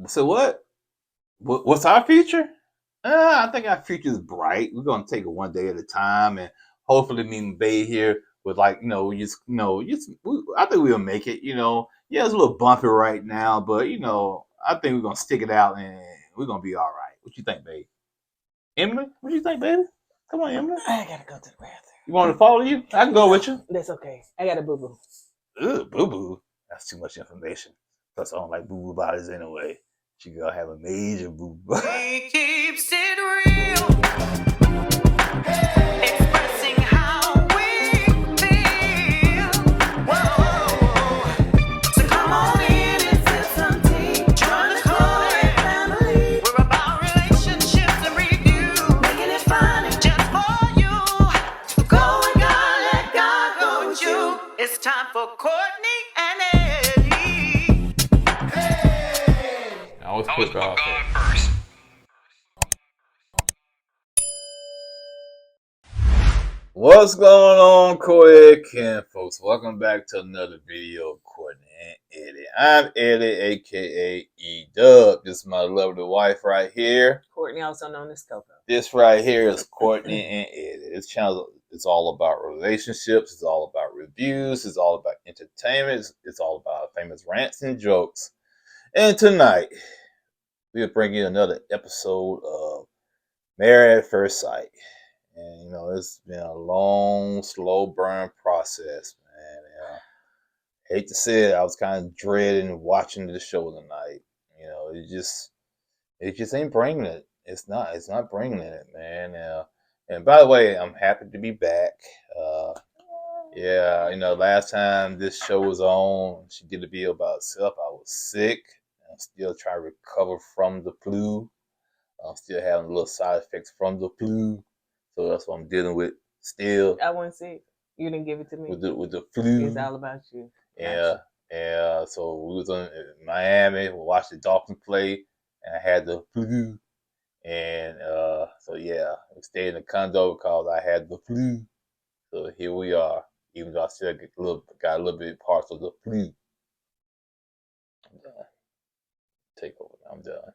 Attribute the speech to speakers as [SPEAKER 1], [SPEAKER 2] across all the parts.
[SPEAKER 1] So what? What's our future? I think our future is bright. We're gonna take it one day at a time, and hopefully, me and Bay here with I think we'll make it. Yeah, it's a little bumpy right now, but I think we're gonna stick it out, and we're gonna be all right. What you think, Bay? Emily, what do you think, baby? Come on, Emily.
[SPEAKER 2] I gotta go to the bathroom.
[SPEAKER 1] You want to follow you? I can go with you.
[SPEAKER 2] That's okay. I got a boo boo.
[SPEAKER 1] Ugh, boo boo. That's too much information. Plus, I don't like boo boo bodies anyway. She gonna have a major boo boo.
[SPEAKER 3] He keeps it real, expressing how we feel. Whoa. So come on in and sip some tea. Join the Kourtney family. We're about relationships and review, making it fun and just for you. Go with God, let God go with you. It's time for Kourtney and Eddie.
[SPEAKER 1] I always put God first. What's going on, Kourtney folks? Welcome back to another video of Kourtney and Eddie. I'm Eddie, aka E-Dub. This is my lovely wife right here.
[SPEAKER 2] Kourtney, also known as Coco.
[SPEAKER 1] This right here is Kourtney and Eddie. This channel is all about relationships. It's all about reviews. It's all about entertainment. It's all about famous rants and jokes. And tonight, we'll bring you another episode of Married at First Sight. And, it's been a long, slow burn process, man. Hate to say it, I was kind of dreading watching the show tonight. It just ain't bringing it. It's not bringing it, man. And by the way, I'm happy to be back. Last time this show was on, she did a video about herself. I was sick. I'm still trying to recover from the flu. I'm still having little side effects from the flu. So that's what I'm dealing with still.
[SPEAKER 2] I wasn't sick. You didn't give it to me.
[SPEAKER 1] With the flu.
[SPEAKER 2] It's all about you.
[SPEAKER 1] Yeah. So we was in Miami. We watched the Dolphins play, and I had the flu. And we stayed in the condo because I had the flu. So here we are. Even though I still got a little bit parts of the flu. I'm done. Take over. I'm done.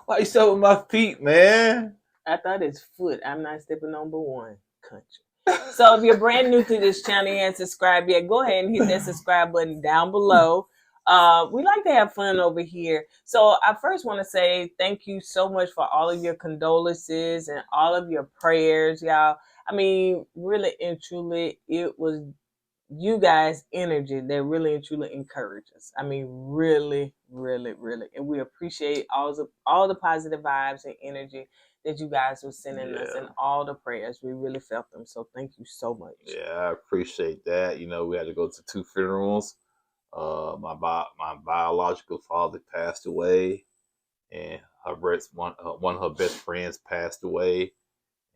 [SPEAKER 1] Why you stepping with my feet, man?
[SPEAKER 2] I thought it's foot. I'm not stepping on but one country. So if you're brand new to this channel and haven't subscribed yet, go ahead and hit that subscribe button down below. We like to have fun over here. So I first want to say thank you so much for all of your condolences and all of your prayers, y'all. I mean, really and truly, it was you guys' energy that really and truly encourage us. I mean, really, really, really. And we appreciate all the positive vibes and energy that you guys were sending us and all the prayers. We really felt them. So thank you so much.
[SPEAKER 1] Yeah, I appreciate that. We had to go to 2 funerals. My biological father passed away, and one of her best friends passed away.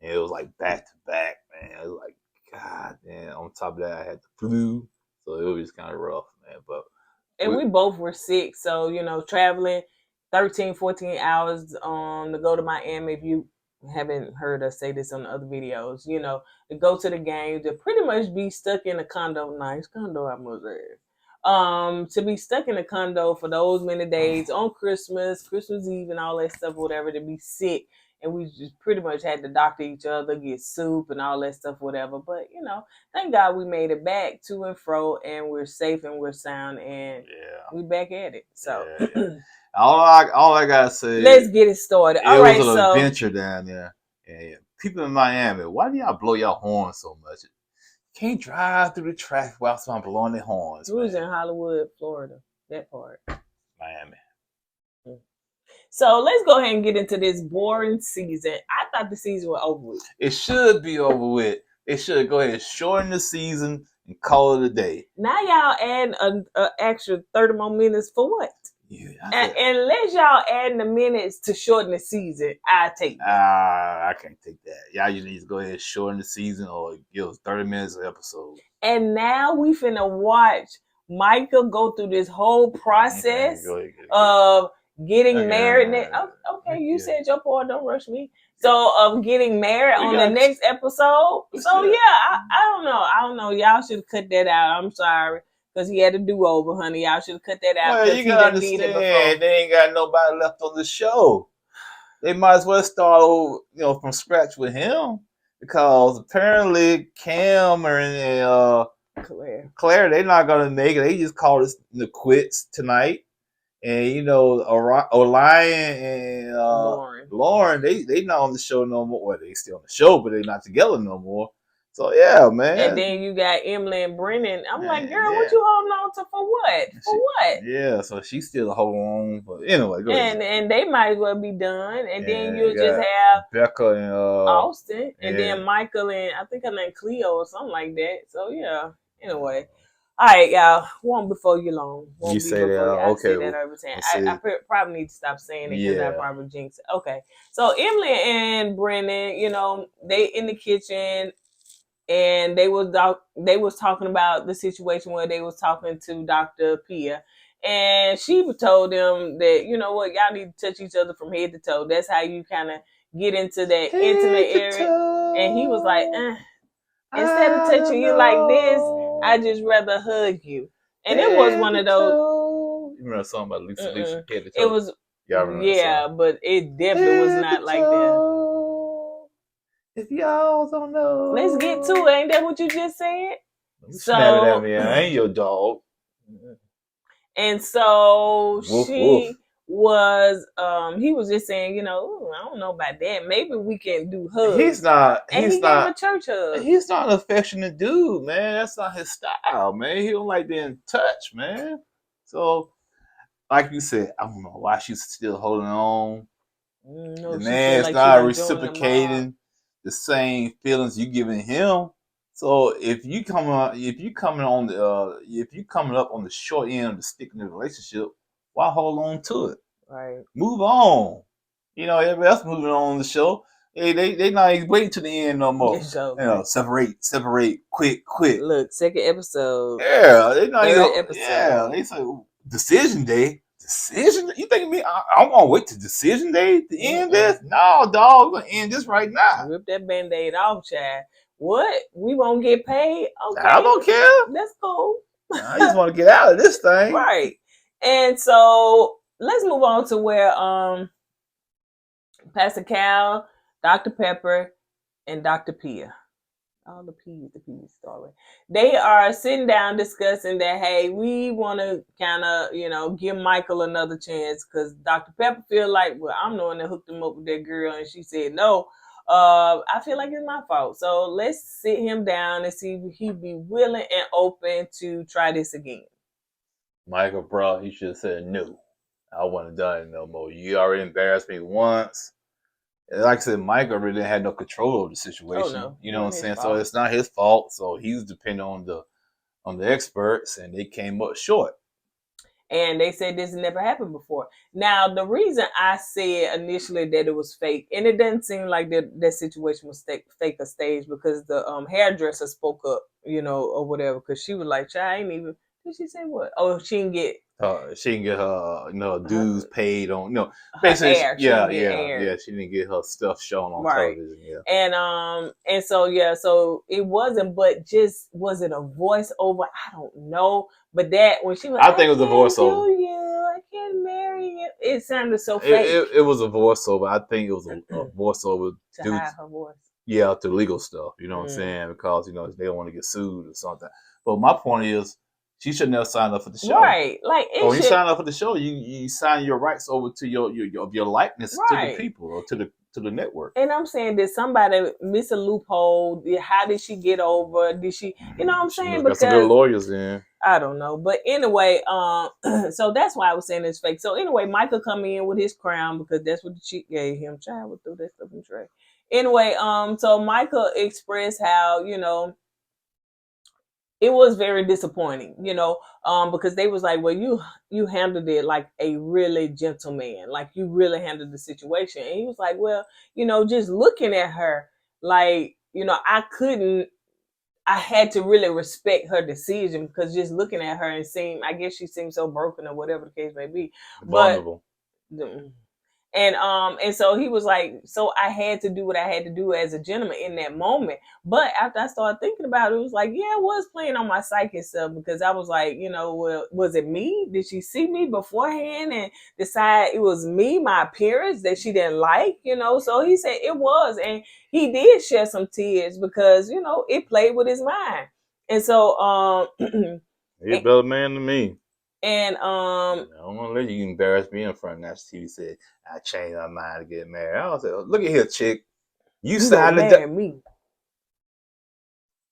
[SPEAKER 1] And it was like back to back, man. It was like, God damn. On top of that, I had the flu, so it was kind of rough, man.
[SPEAKER 2] We both were sick, so traveling 13, 14 hours to go to Miami. If you haven't heard us say this on the other videos, to go to the game, to pretty much be stuck in a condo, nice condo, I must say. To be stuck in a condo for those many days on Christmas Eve, and all that stuff, whatever, to be sick. And we just pretty much had to doctor each other, get soup and all that stuff, whatever. But, thank God we made it back to and fro, and we're safe and we're sound, and we back at it. So
[SPEAKER 1] all I gotta say,
[SPEAKER 2] let's get it started.
[SPEAKER 1] All right, was an adventure down there. Yeah. People in Miami, why do y'all blow your horn so much? Can't drive through the traffic while someone blowing their horns.
[SPEAKER 2] We was in Hollywood, Florida. That part.
[SPEAKER 1] Miami.
[SPEAKER 2] So let's go ahead and get into this boring season. I thought the season was over with.
[SPEAKER 1] It should be over with. They should go ahead and shorten the season and call it a day.
[SPEAKER 2] Now y'all add an extra 30 more minutes for what?
[SPEAKER 1] Yeah,
[SPEAKER 2] unless y'all add the minutes to shorten the season, I take that.
[SPEAKER 1] I can't take that. Y'all just need to go ahead and shorten the season or give us 30 minutes an episode.
[SPEAKER 2] And now we finna watch Micah go through this whole process of getting married. Okay, you said your part, don't rush me. So getting married on the next episode. So yeah, I don't know. Y'all should cut that out. I'm sorry. because he had a do-over, honey. Y'all should have cut that out
[SPEAKER 1] Well,
[SPEAKER 2] because
[SPEAKER 1] you
[SPEAKER 2] he
[SPEAKER 1] gotta
[SPEAKER 2] done did it before.
[SPEAKER 1] understand, they ain't got nobody left on the show. They might as well start over, from scratch with him, because apparently Cam and Claire, they're not gonna make it. They just called it the quits tonight. And Orion and Lauren, they not on the show no more. Well, they still on the show, but they not together no more. So yeah, man.
[SPEAKER 2] And then you got Emily and Brennan. I'm like, girl, what you holding on to for what? What?
[SPEAKER 1] Yeah, so she's still holding on. But anyway, go ahead.
[SPEAKER 2] And they might as well be done. And then you'll just have
[SPEAKER 1] Becca and
[SPEAKER 2] Austin, and then Michael and I think her name Cleo or something like that. So yeah. Anyway. All right, y'all. One before you long.
[SPEAKER 1] You say that?
[SPEAKER 2] I
[SPEAKER 1] Okay.
[SPEAKER 2] say that every time. I probably need to stop saying it because I probably jinx it. Okay. So Emily and Brennan, they in the kitchen, and they was talking about the situation where they was talking to Dr. Pia, and she told them that what, y'all need to touch each other from head to toe. That's how you kind of get into that intimate area. And he was like, instead of touching you like this, I just rather hug you. And it was one of those.
[SPEAKER 1] You remember a song about Lisa head to toe?
[SPEAKER 2] It was, but it definitely was not like that.
[SPEAKER 1] If y'all don't know,
[SPEAKER 2] let's get to it. Ain't that what you just said?
[SPEAKER 1] Snap it at me. I ain't your dog.
[SPEAKER 2] And so
[SPEAKER 1] woof.
[SPEAKER 2] He was just saying, I don't know about that. Maybe we can do hugs.
[SPEAKER 1] He's not.
[SPEAKER 2] And he gave him a church hug.
[SPEAKER 1] He's not an affectionate dude, man. That's not his style, man. He don't like being touched, man. So, like you said, I don't know why she's still holding on. The man's not reciprocating the same feelings you giving him. So if you coming up on the short end of the stick in the relationship, why hold on to it?
[SPEAKER 2] Right.
[SPEAKER 1] Move on. Everybody else moving on the show. They not even waiting to the end no more. Separate, quit.
[SPEAKER 2] Look, second episode.
[SPEAKER 1] Yeah, they not
[SPEAKER 2] even.
[SPEAKER 1] Episode. Yeah, they say decision day. Decision? You think me? I'm gonna wait to decision day to end this? No, dog, we're gonna end this right now.
[SPEAKER 2] Rip that band-aid off, child. What? We won't get paid? Okay.
[SPEAKER 1] I don't care.
[SPEAKER 2] That's cool.
[SPEAKER 1] I just want to get out of this thing.
[SPEAKER 2] Right. And so let's move on to where Pastor Cal, Dr. Pepper, and Dr. Pia. All the P's story. They are sitting down discussing that, hey, we want to kind of, give Michael another chance, because Dr. Pepper feel like, well, I'm the one that hooked him up with that girl, and she said no. I feel like it's my fault. So let's sit him down and see if he'd be willing and open to try this again.
[SPEAKER 1] Michael, bro, he should have said no. I wouldn't have done it no more. You already embarrassed me once. Like I said, Michael really had no control over the situation.
[SPEAKER 2] Oh, no.
[SPEAKER 1] You know what I'm saying? So it's not his fault. So he's depending on the experts, and they came up short.
[SPEAKER 2] And they said this never happened before. Now, the reason I said initially that it was fake, and it doesn't seem like that situation was fake or staged, because the hairdresser spoke up, or whatever, because she was like, "I ain't even." Did she say what? Oh, she can get
[SPEAKER 1] her dues paid on
[SPEAKER 2] basically hair.
[SPEAKER 1] She didn't get her stuff shown on television. Yeah.
[SPEAKER 2] And so it wasn't, but just was it a voiceover? I don't know. But that when she was,
[SPEAKER 1] I think it was a voiceover.
[SPEAKER 2] I can't marry you. It sounded so fake.
[SPEAKER 1] It was a voiceover. I think it was a voiceover
[SPEAKER 2] to hide her voice.
[SPEAKER 1] Yeah, to legal stuff. You know what I'm saying? Because they don't want to get sued or something. But my point is, she should never sign up for the show.
[SPEAKER 2] Right. Like
[SPEAKER 1] when you sign up for the show, you sign your rights over to your likeness to the people or to the network.
[SPEAKER 2] And I'm saying, did somebody miss a loophole? How did she get over? Did she, you know what I'm saying?
[SPEAKER 1] Got some good lawyers in.
[SPEAKER 2] I don't know. But anyway, so that's why I was saying it's fake. So anyway, Michael come in with his crown, because that's what the chick gave him. Child would throw that stuff in the tray. Anyway, so Michael expressed how, it was very disappointing, because they was like, well, you handled it like a really gentleman, like you really handled the situation. And he was like, well, just looking at her, like, I had to really respect her decision, because just looking at her and I guess she seemed so broken or whatever the case may be.
[SPEAKER 1] Vulnerable.
[SPEAKER 2] And so he was like, so I had to do what I had to do as a gentleman in that moment. But after I started thinking about it, it was like, yeah, I was playing on my psychic stuff, because I was like, well, was it me? Did she see me beforehand and decide it was me, my appearance, that she didn't like? So he said it was, and he did shed some tears because it played with his mind. And so
[SPEAKER 1] He's a better man than me.
[SPEAKER 2] and
[SPEAKER 1] I don't want to let you embarrass me in front of national TV. Said I changed my mind to get married. I was like, look at here, chick. You signed
[SPEAKER 2] marry me.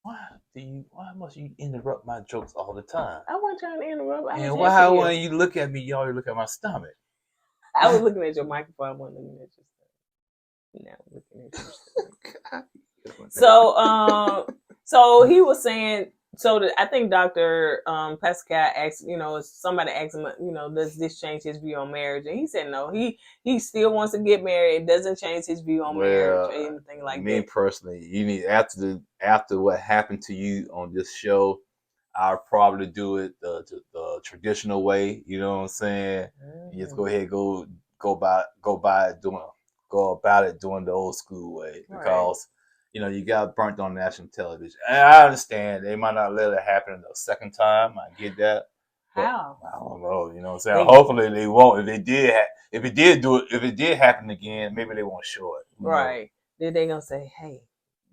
[SPEAKER 1] Why must you interrupt my jokes all the time?
[SPEAKER 2] I wasn't trying to interrupt.
[SPEAKER 1] And why when you look at me, you always look at my stomach?
[SPEAKER 2] I was looking at your microphone. I wasn't looking at your stuff. Now I'm looking at your stuff. So he was saying. So I think Dr. Pascal asked, somebody asked him, does this change his view on marriage? And he said no. He still wants to get married. It doesn't change his view on marriage or anything like that.
[SPEAKER 1] Me personally, you need after what happened to you on this show, I'll probably do it the traditional way. You know what I'm saying? You just go ahead, go about it doing the old school way, because. You got burnt on national television. And I understand they might not let it happen the second time. I get that.
[SPEAKER 2] How?
[SPEAKER 1] I don't know. You know what I'm saying? Hopefully they won't. If it did happen again, maybe they won't show it.
[SPEAKER 2] Right. Then they gonna say, hey,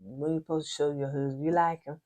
[SPEAKER 2] when you supposed to show your husband you like him?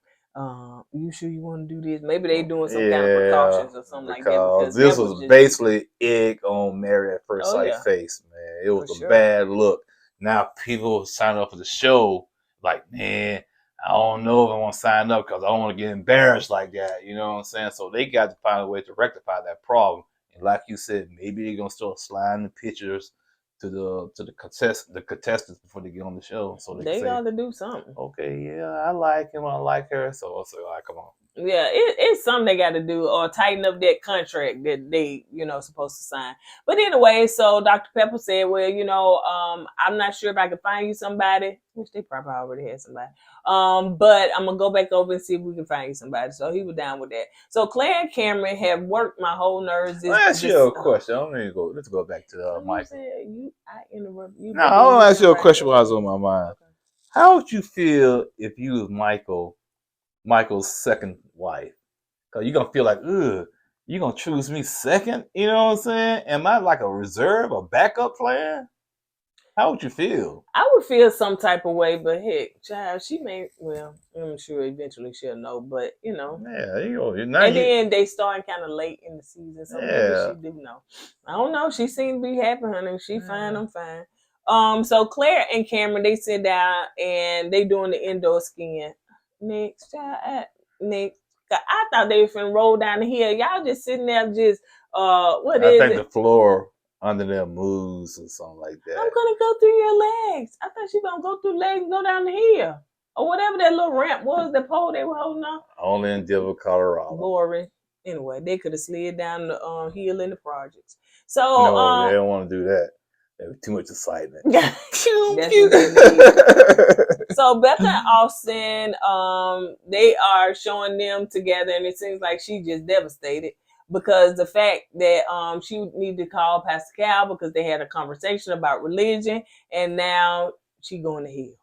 [SPEAKER 2] You sure you want to do this? Maybe they doing some kind of precautions or something like that. Because
[SPEAKER 1] this was basically egg on Married at First Sight face, man. It was a bad look. Now people sign up for the show. Like, man, I don't know if I want to sign up because I don't want to get embarrassed like that. You know what I'm saying? So they got to find a way to rectify that problem. And like you said, maybe they're gonna start sliding the pictures to the contestants before they get on the show. So they
[SPEAKER 2] got to do something.
[SPEAKER 1] Okay, yeah, I like him, I like her. So I'll say, all right, come on.
[SPEAKER 2] Yeah, it's something they got to do, or tighten up that contract that they, supposed to sign. But anyway, so Dr. Pepper said, well, I'm not sure if I can find you somebody, which they probably already had somebody. But I'm gonna go back over and see if we can find you somebody. So he was down with that. So Claire and Cameron have worked my whole nerves.
[SPEAKER 1] I'll ask you a question. Let's go back to Michael.
[SPEAKER 2] I interrupt you.
[SPEAKER 1] No, I want to ask you a question while I was on my mind. Okay. How would you feel if you was Michael's second wife? Because you're going to feel like, ugh, you're going to choose me second? You know what I'm saying? Am I like a reserve, a backup plan? How would you feel? I
[SPEAKER 2] would feel some type of way, but heck, child, she may, I'm sure eventually she'll know, but,
[SPEAKER 1] Yeah, there you go.
[SPEAKER 2] Then they starting kind of late in the season, so maybe she do know. I don't know. She seemed to be happy, honey. She fine, I'm fine. So Claire and Cameron, they sit down and they doing the indoor skiing. Next, child, next. I thought they were finna roll down the hill. Y'all just sitting there, just I think
[SPEAKER 1] the floor under their moves or something like that.
[SPEAKER 2] I'm gonna go through your legs. I thought she gonna go through legs and go down the hill, or whatever that little ramp was. The pole they were holding on.
[SPEAKER 1] Only in Denver, Colorado.
[SPEAKER 2] Boring. Anyway, they could have slid down the hill in the projects. So
[SPEAKER 1] no, they don't want to do that. There's too much excitement.
[SPEAKER 2] So Becca and Austin, they are showing them together, and it seems like she just devastated because the fact that she needed to call Pastor Cal because they had a conversation about religion, and now she going to hell.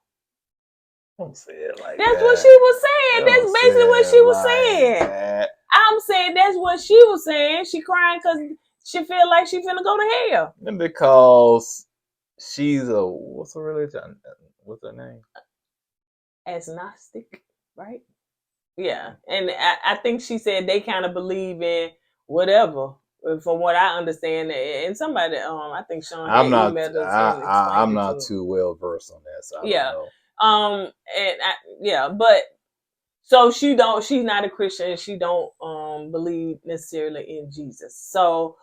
[SPEAKER 1] Don't say it like
[SPEAKER 2] that's what she was saying. That's basically what she was saying. I'm saying that's what she was saying. She crying because she feel like she finna go to hell.
[SPEAKER 1] And because she's what's her religion? What's her name?
[SPEAKER 2] Agnostic, right? Yeah. And I think she said they kind of believe in whatever, from what I understand. And somebody, I think Sean.
[SPEAKER 1] I'm not too well versed on that, so I don't know.
[SPEAKER 2] But so she's not a Christian. She don't believe necessarily in Jesus. So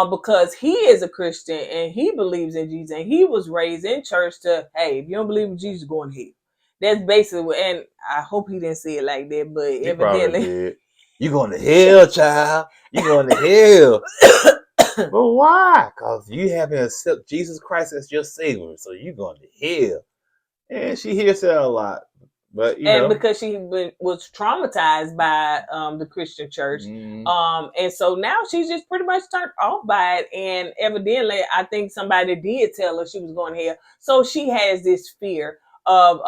[SPEAKER 2] because he is a Christian and he believes in Jesus and he was raised in church to, hey, if you don't believe in Jesus, go in hell. That's basically what, and I hope he didn't say it like that, but he evidently.
[SPEAKER 1] You going to hell, child. You going to hell. But why? Because you haven't accepted Jesus Christ as your Savior, so you going to hell. And she hears that a lot. But
[SPEAKER 2] and because she was traumatized by the Christian church, and so now she's just pretty much turned off by it. And evidently, I think somebody did tell her she was going to hell, so she has this fear of,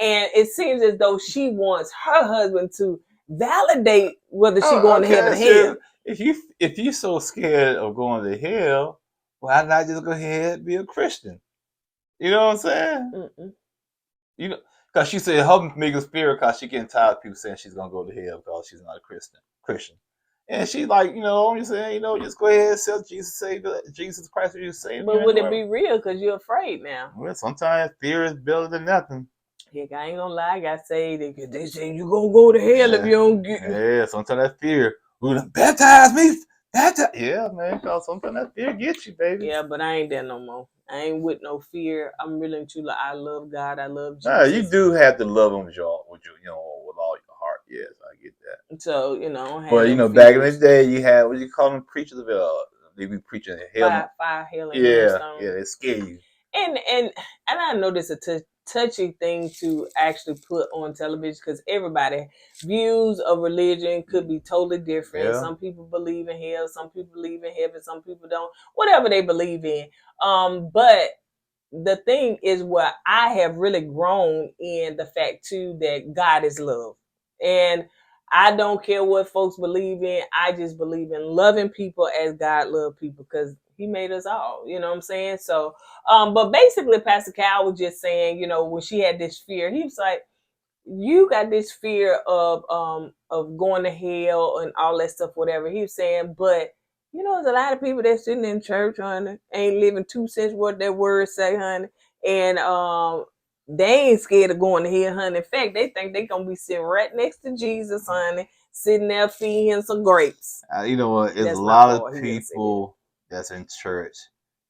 [SPEAKER 2] and it seems as though she wants her husband to validate whether she's going to heaven or hell.
[SPEAKER 1] If you're so scared of going to hell, why not just go ahead and be a Christian? You know what I'm saying?
[SPEAKER 2] Mm-mm.
[SPEAKER 1] You know, because she said her biggest fear, because she getting tired of people saying she's gonna go to hell because she's not a Christian. And she's like, I'm saying, just go ahead and accept Jesus, say Jesus Christ is your Savior.
[SPEAKER 2] But would it be real? Because you're afraid now.
[SPEAKER 1] Well, sometimes fear is better than nothing.
[SPEAKER 2] Heck, I ain't gonna lie, I got saved. They say you gonna go to hell if you don't get.
[SPEAKER 1] Yeah, sometimes that fear. Baptize me. Yeah, man, because sometimes that fear gets you, baby.
[SPEAKER 2] Yeah, but I ain't there no more. I ain't with no fear. I'm really and truly, I love God. I love Jesus.
[SPEAKER 1] Nah, you do have to love him with all your heart. Yes, I get that.
[SPEAKER 2] So, I don't have
[SPEAKER 1] But
[SPEAKER 2] no
[SPEAKER 1] back in
[SPEAKER 2] fears.
[SPEAKER 1] the day, you had, what do you call them, preachers of they be preaching hell.
[SPEAKER 2] Fire, hell, and
[SPEAKER 1] Yeah,
[SPEAKER 2] brimstone.
[SPEAKER 1] they scare you.
[SPEAKER 2] And I know this is a touchy thing to actually put on television, because everybody views of religion could be totally different.
[SPEAKER 1] Yeah.
[SPEAKER 2] Some people believe in hell, some people believe in heaven, some people don't. Whatever they believe in. But the thing is, where I have really grown in the fact too that God is love, and I don't care what folks believe in. I just believe in loving people as God loved people, because He made us all. You know what I'm saying? So, but basically, Pastor Cal was just saying, when she had this fear, he was like, "You got this fear of going to hell and all that stuff, whatever." He was saying, but there's a lot of people that's sitting in church, honey, ain't living 2 cents what their words say, honey, and they ain't scared of going to hell, honey. In fact, they think they gonna be sitting right next to Jesus, honey, sitting there feeding some grapes.
[SPEAKER 1] You know what? There's
[SPEAKER 2] That's
[SPEAKER 1] a
[SPEAKER 2] my
[SPEAKER 1] lot
[SPEAKER 2] boy.
[SPEAKER 1] of
[SPEAKER 2] He didn't say
[SPEAKER 1] people that's in church.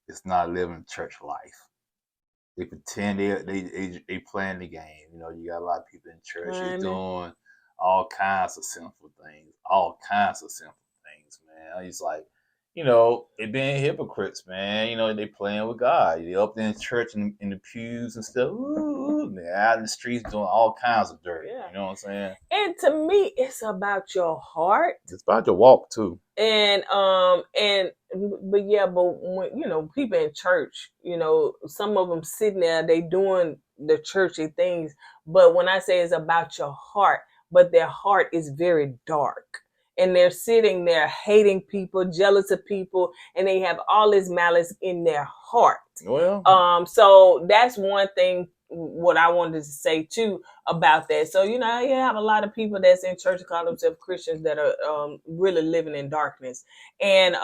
[SPEAKER 1] It's not living church life. They pretend they playing the game. You got a lot of people in church that's doing all kinds of sinful things. All kinds of sinful things, man. It's like, they being hypocrites, man. They playing with God. They up there in church in the pews and stuff. Ooh, they're out in the streets doing all kinds of dirt.
[SPEAKER 2] Yeah.
[SPEAKER 1] You know what I'm saying?
[SPEAKER 2] And to me, it's about your heart.
[SPEAKER 1] It's about your walk too.
[SPEAKER 2] But when people in church, some of them sitting there, they doing the churchy things. But when I say it's about your heart, but their heart is very dark, and they're sitting there hating people, jealous of people, and they have all this malice in their heart.
[SPEAKER 1] Well,
[SPEAKER 2] so that's one thing. What I wanted to say too about that. So you have a lot of people that's in church call themselves Christians that are really living in darkness, and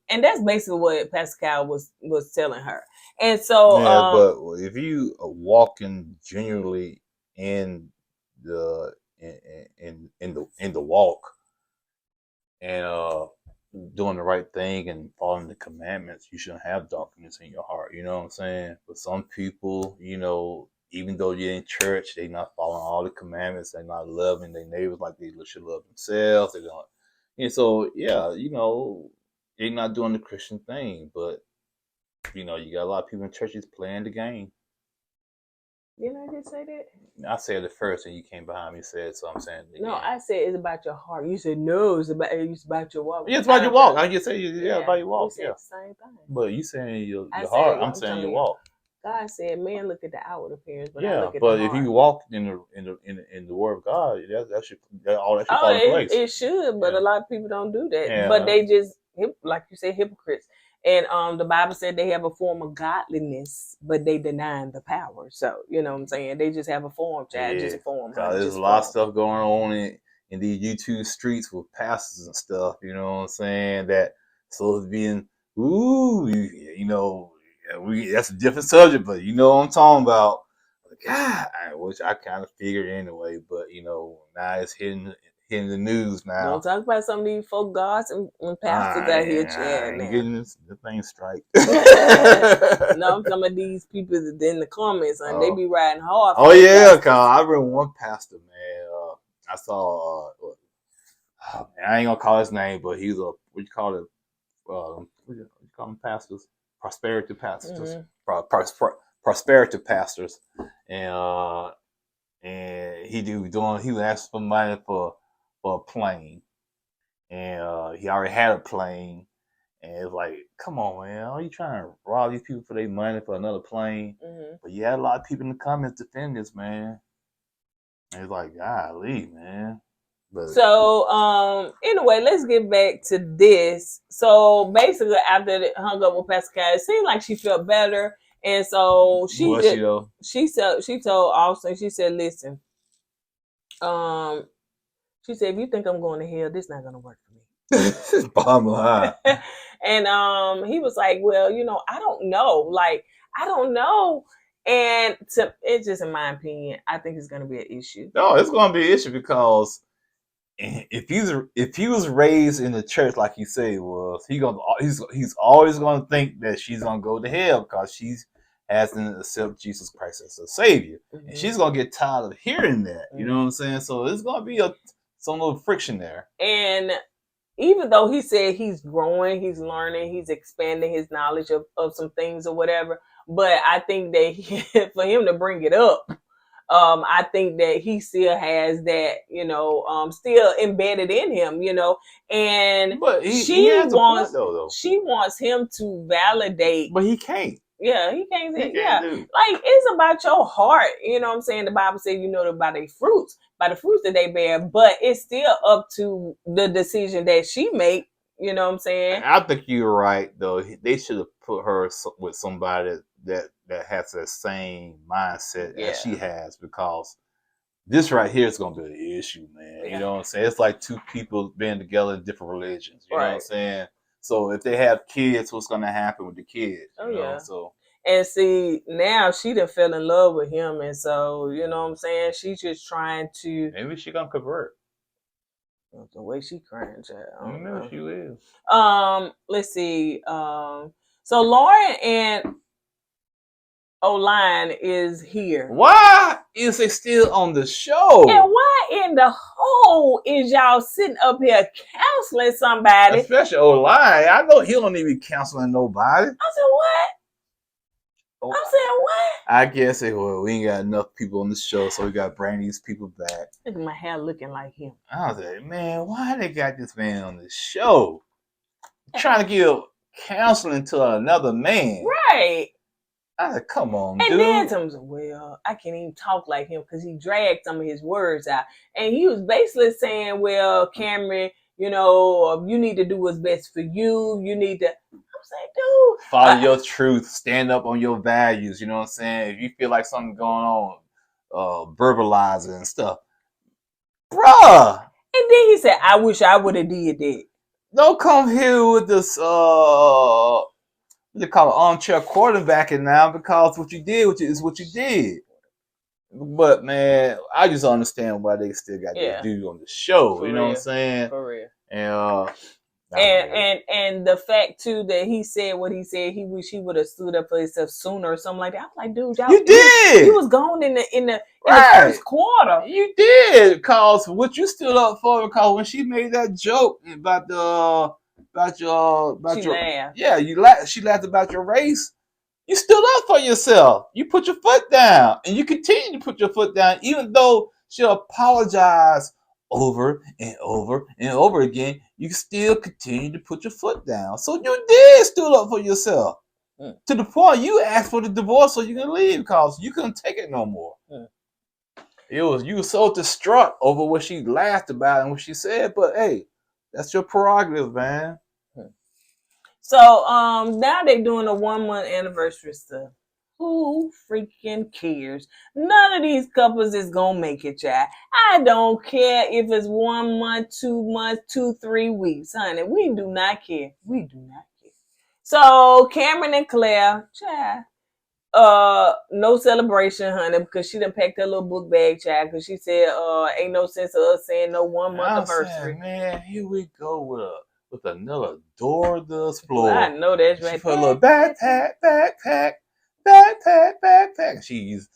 [SPEAKER 2] that's basically what Pastor Cal was telling her. And so
[SPEAKER 1] but if you are walking genuinely in the in the walk and doing the right thing and following the commandments, you shouldn't have darkness in your heart. You know what I'm saying? But some people, even though you're in church, they not following all the commandments. They're not loving their neighbors like they should love themselves. They don't. And so, yeah, they're not doing the Christian thing. But, you got a lot of people in churches playing the game.
[SPEAKER 2] Didn't I just say that?
[SPEAKER 1] I said it first, and you came behind me and said, so I'm saying it again.
[SPEAKER 2] No, I said it's about your heart. You said no, it's about your walk.
[SPEAKER 1] Yeah, it's about your walk. I just say about your walk.
[SPEAKER 2] We said the same thing.
[SPEAKER 1] But you saying your heart, I'm saying your walk.
[SPEAKER 2] God said, "Man, look at the outward appearance, but I
[SPEAKER 1] Yeah,
[SPEAKER 2] look at
[SPEAKER 1] but
[SPEAKER 2] the heart."
[SPEAKER 1] if you walk in the Word of God, that should fall in place.
[SPEAKER 2] It should, but a lot of people don't do that.
[SPEAKER 1] Yeah.
[SPEAKER 2] But they just, like you said, hypocrites. And the Bible said they have a form of godliness, but they deny the power. So you know what I'm saying? They just have a form, child, just a form.
[SPEAKER 1] There's a lot of stuff going on in these YouTube streets with pastors and stuff. You know what I'm saying? That supposed to be in that's a different subject, but you know what I'm talking about. God, which I kind of figured anyway, but now it's hitting the news now.
[SPEAKER 2] Don't talk about some of these folk gods and pastors out here, Chad.
[SPEAKER 1] I ain't getting the thing straight.
[SPEAKER 2] No, I'm talking about these people that in the comments, and they be riding hard.
[SPEAKER 1] Oh yeah, cause I remember one pastor, man. I saw. I ain't gonna call his name, but he's what you call it? What you call them pastors? Prosperity pastors.
[SPEAKER 2] Mm-hmm.
[SPEAKER 1] Prosperity pastors, and and he was asking for money for a plane, and he already had a plane, and it's like, come on, man, are you trying to rob these people for their money for another plane?
[SPEAKER 2] Mm-hmm.
[SPEAKER 1] But you had a lot of people in the comments defend this, man. And it's like, golly, man. But
[SPEAKER 2] So, anyway, let's get back to this. So basically, after they hung up with Pascal, it seemed like she felt better, and so she told Austin, she said, "Listen, she said, if you think I'm going to hell, this not gonna work for me."
[SPEAKER 1] bottom line.
[SPEAKER 2] And he was like, "Well, I don't know. Like, I don't know." And it's just in my opinion, I think it's gonna be an issue.
[SPEAKER 1] No, it's gonna be an issue because if he was raised in the church like he said he was, he's always gonna think that she's gonna go to hell because she hasn't accepted Jesus Christ as a savior, and she's gonna get tired of hearing that. You know what I'm saying? So there's gonna be some little friction there.
[SPEAKER 2] And even though he said he's growing, he's learning, he's expanding his knowledge of some things or whatever, but I think that for him to bring it up, I think that he still has that, still embedded in him, and
[SPEAKER 1] but
[SPEAKER 2] she wants him to validate.
[SPEAKER 1] But he can't.
[SPEAKER 2] Yeah, he can't. Like, it's about your heart. You know what I'm saying? The Bible says, by the fruits that they bear, but it's still up to the decision that she make. You know what I'm saying?
[SPEAKER 1] I think you're right, though. They should have put her with somebody that has the same mindset as she has, because this right here is going to be an issue, man. Yeah. You know what I'm saying? It's like two people being together in different religions. You know what I'm saying? So if they have kids, what's going to happen with the kids? So.
[SPEAKER 2] And see, now she done fell in love with him, and so, you know what I'm saying? She's just trying to...
[SPEAKER 1] Maybe she going to convert.
[SPEAKER 2] The way she crying, child. I don't know.
[SPEAKER 1] She will.
[SPEAKER 2] Let's see. So Lauren and Orian is here.
[SPEAKER 1] Why is they still on the show?
[SPEAKER 2] And why in the hole is y'all sitting up here counseling somebody?
[SPEAKER 1] Especially Orian. I know he don't need to be counseling nobody.
[SPEAKER 2] I said, what? I'm saying, what?
[SPEAKER 1] I guess we ain't got enough people on the show, so we got to bring these people back.
[SPEAKER 2] Look at my hair looking like him.
[SPEAKER 1] I was like, man, why they got this man on the show? Trying to give counseling to another man.
[SPEAKER 2] Right.
[SPEAKER 1] I said, come on,
[SPEAKER 2] and
[SPEAKER 1] dude.
[SPEAKER 2] And then Tim said, well, I can't even talk like him because he dragged some of his words out. And he was basically saying, well, Cameron, you need to do what's best for you. You need to... Say, dude,
[SPEAKER 1] follow your truth, stand up on your values. You know what I'm saying? If you feel like something going on, verbalize it and stuff, bruh.
[SPEAKER 2] And then he said, I wish I would have did that.
[SPEAKER 1] Don't come here with this what they call it, armchair quarterbacking now, because what you did is what you did. But man, I just understand why they still got this dude on the show.
[SPEAKER 2] For
[SPEAKER 1] you
[SPEAKER 2] real.
[SPEAKER 1] Know what I'm saying?
[SPEAKER 2] For real.
[SPEAKER 1] And
[SPEAKER 2] And the fact too that he said what he said, he wish he would have stood up for himself sooner or something like that. I was like, dude,
[SPEAKER 1] you did.
[SPEAKER 2] He was gone in the
[SPEAKER 1] right.
[SPEAKER 2] first quarter.
[SPEAKER 1] You did, cause what you stood up for, because when she made that joke about your
[SPEAKER 2] laughed.
[SPEAKER 1] Yeah, she laughed about your race. You stood up for yourself. You put your foot down, and you continue to put your foot down, even though she apologized over and over and over again. You still continue to put your foot down. So you did stood up for yourself. To the point you asked for the divorce so you can leave because you couldn't take it no more. You were so distraught over what she laughed about and what she said, but hey, that's your prerogative, man.
[SPEAKER 2] So now they're doing a 1 month anniversary stuff. Who freaking cares? None of these couples is gonna make it, child. I don't care if it's 1 month, 2 months, 2-3 weeks, honey. We do not care. We do not care. So Cameron and Claire, child, no celebration, honey, because she done packed her little book bag, child, because she said, ain't no sense of us saying no 1 month anniversary.
[SPEAKER 1] Man, here we go with another Dora the Explorer.
[SPEAKER 2] I know that's right.
[SPEAKER 1] She put a little backpack. She's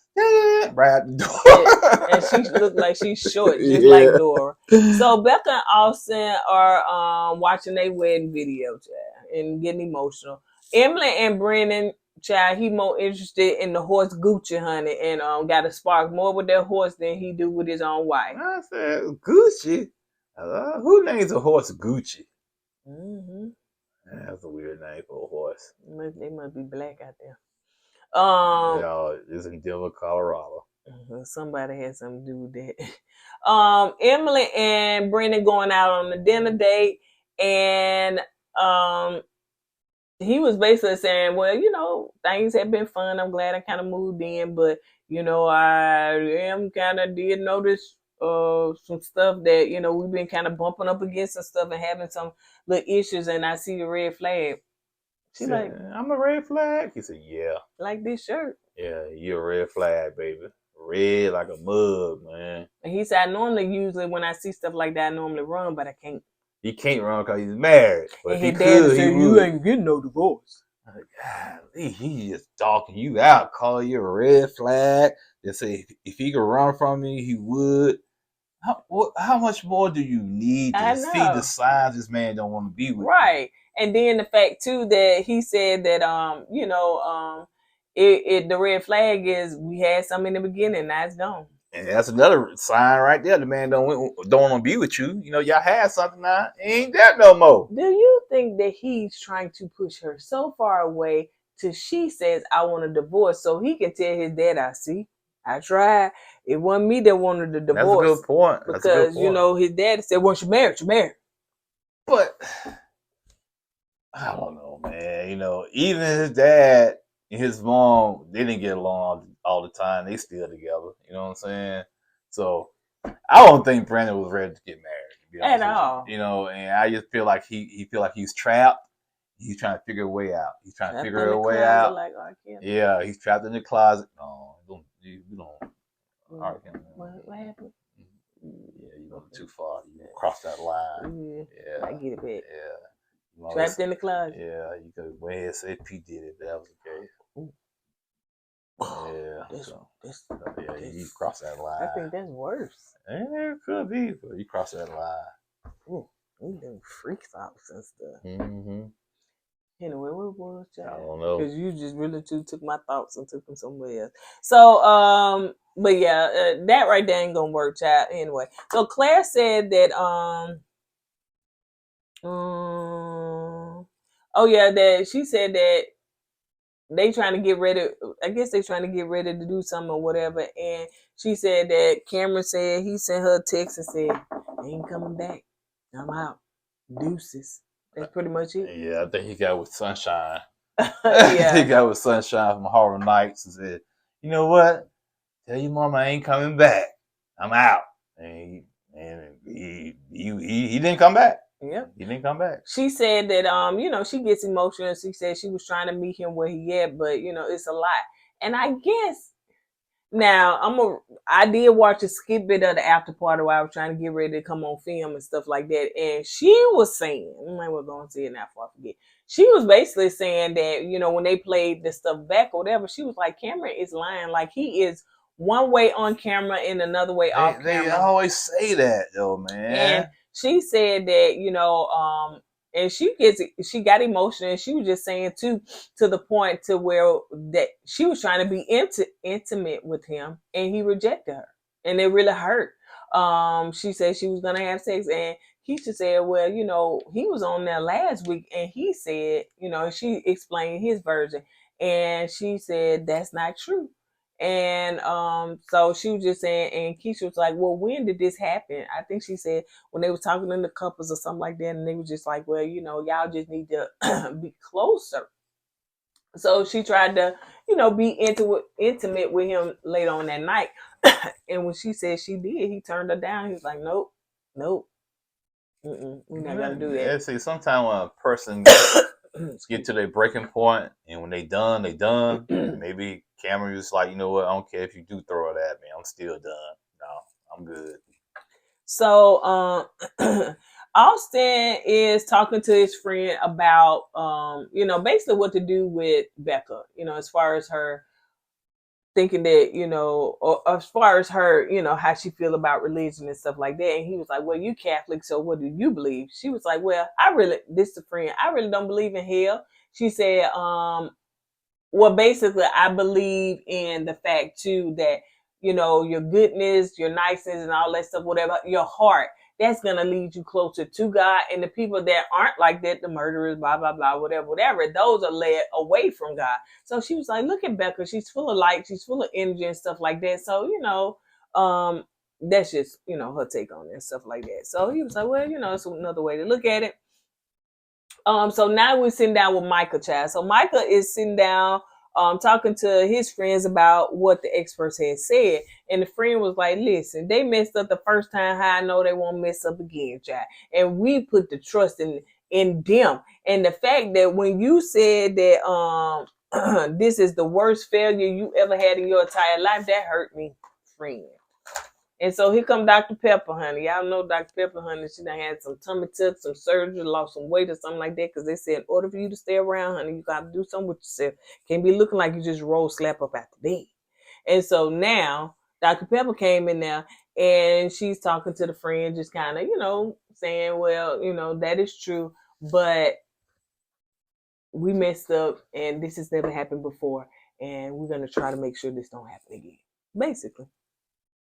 [SPEAKER 1] right out the door.
[SPEAKER 2] And she looked like she's short, just like Dora. So Becca and Austin are watching their wedding video, child, and getting emotional. Emily and Brennan, child, he more interested in the horse Gucci, honey, and got to spark more with that horse than he do with his own wife.
[SPEAKER 1] I said Gucci. Who names a horse Gucci?
[SPEAKER 2] Mm-hmm.
[SPEAKER 1] That's a weird name for a horse.
[SPEAKER 2] They must be black out there.
[SPEAKER 1] It's in Denver, Colorado.
[SPEAKER 2] Somebody had something to do with that. Emily and Brennan going out on a dinner date, and he was basically saying, well, things have been fun. I'm glad I kind of moved in, but I am kind of did notice some stuff that we've been kind of bumping up against and stuff and having some little issues, and I see the red flag. She
[SPEAKER 1] said, I'm a red flag. He said, yeah.
[SPEAKER 2] Like this shirt.
[SPEAKER 1] Yeah, you're a red flag, baby. Red like a mug, man.
[SPEAKER 2] And he said, usually when I see stuff like that, I normally run, but I can't.
[SPEAKER 1] He can't run because he's married. But
[SPEAKER 2] and
[SPEAKER 1] if he
[SPEAKER 2] his dad
[SPEAKER 1] could,
[SPEAKER 2] said, you ain't getting no divorce.
[SPEAKER 1] Golly, he just talking you out, calling you a red flag. They say if he could run from me, he would. How much more do you need to see the signs this man don't want to be with?
[SPEAKER 2] Right. You? And then the fact too that he said that the red flag is we had some in the beginning, now it's gone.
[SPEAKER 1] And that's another sign right there. The man don't want to be with you. Y'all had something now. Ain't that no more.
[SPEAKER 2] Do you think that he's trying to push her so far away till she says, I want a divorce, so he can tell his dad, I tried. It wasn't me that wanted the divorce.
[SPEAKER 1] That's a good point.
[SPEAKER 2] Because, his dad said, once you're married, you're married.
[SPEAKER 1] But, I don't know, man. Even his dad and his mom, they didn't get along all the time. They still together. You know what I'm saying? So, I don't think Brennan was ready to get married.
[SPEAKER 2] At all.
[SPEAKER 1] And I just feel like he feel like he's trapped. He's trying to figure a way out. He's trying to figure a way out.
[SPEAKER 2] Like,
[SPEAKER 1] yeah, he's trapped in the closet. No, you don't.
[SPEAKER 2] What happened?
[SPEAKER 1] Yeah, you went too far. You crossed that line. Yeah.
[SPEAKER 2] I get it back.
[SPEAKER 1] Yeah.
[SPEAKER 2] Trapped in the closet.
[SPEAKER 1] Yeah, you could go ahead and say P did it. That was the case. Yeah. You crossed that line.
[SPEAKER 2] I think that's worse.
[SPEAKER 1] Yeah, it could be, but you crossed that line.
[SPEAKER 2] Ooh, we doing freak thoughts and stuff.
[SPEAKER 1] Mm-hmm.
[SPEAKER 2] Anyway, what was that?
[SPEAKER 1] I don't know.
[SPEAKER 2] Because you just really took my thoughts and took them somewhere else. So, but yeah, that right there ain't gonna work, child. Anyway, so Claire said that, that she said that they trying to get ready. I guess they trying to get ready to do something or whatever. And she said that Cameron said he sent her a text and said, I ain't coming back. I'm out. Deuces. That's pretty much it.
[SPEAKER 1] Yeah, I think he got with Sunshine.
[SPEAKER 2] Yeah.
[SPEAKER 1] He got with Sunshine from Horror Nights and said, you know what? Tell your mama I ain't coming back. I'm out. And he didn't come back.
[SPEAKER 2] Yep.
[SPEAKER 1] He didn't come back.
[SPEAKER 2] She said that, she gets emotional. She said she was trying to meet him where he at, but, it's a lot. And I guess, now, I did watch a skip bit of the after party while I was trying to get ready to come on film and stuff like that. And she was saying, I might well go and see it now before I forget. She was basically saying that, when they played the stuff back or whatever, she was like, Cameron is lying. Like, he is one way on camera and another way off camera.
[SPEAKER 1] They always say that, though, man.
[SPEAKER 2] And she said that, and she got emotional, and she was just saying to the point to where that she was trying to be intimate with him, and he rejected her, and it really hurt. She said she was gonna have sex, and Keisha said, well, he was on there last week, and he said, she explained his version, and she said that's not true. And so she was just saying, and Keisha was like, well, when did this happen? I think she said when they were talking in the couples or something like that, and they were just like, well, y'all just need to be closer. So she tried to, be intimate with him later on that night. And when she said she did, he turned her down. He was like, nope. We're not gonna do that.
[SPEAKER 1] Yeah, see, sometimes when a person get to their breaking point, and when they done, maybe Cameron was like, you know what, I don't care if you do throw it at me, I'm still done. No, I'm good.
[SPEAKER 2] So Austin is talking to his friend about basically what to do with Becca, as far as her thinking that, or as far as her, how she feel about religion and stuff like that. And he was like, well, you Catholic, so what do you believe? She was like, well, I really don't believe in hell. She said, Well, basically, I believe in the fact too that your goodness, your niceness, and all that stuff, whatever, your heart, that's gonna lead you closer to God. And the people that aren't like that, the murderers, blah blah blah, whatever, those are led away from God. So she was like, "Look at Becca; she's full of light, she's full of energy and stuff like that." So that's just her take on it and stuff like that. So he was like, "Well, it's another way to look at it." So now we're sitting down with Micah, child. So Micah is sitting down, talking to his friends about what the experts had said. And the friend was like, listen, they messed up the first time. How I know they won't mess up again, child. And we put the trust in them. And the fact that when you said that this is the worst failure you ever had in your entire life, that hurt me, friend. And so here come Dr. Pepper, honey. Y'all know Dr. Pepper, honey. She done had some tummy tucks, some surgery, lost some weight or something like that. Because they said in order for you to stay around, honey, you got to do something with yourself. Can't be looking like you just roll slap up out the bed. And so now Dr. Pepper came in there and she's talking to the friend, just kind of, saying, well, that is true. But we messed up and this has never happened before. And we're going to try to make sure this don't happen again. Basically.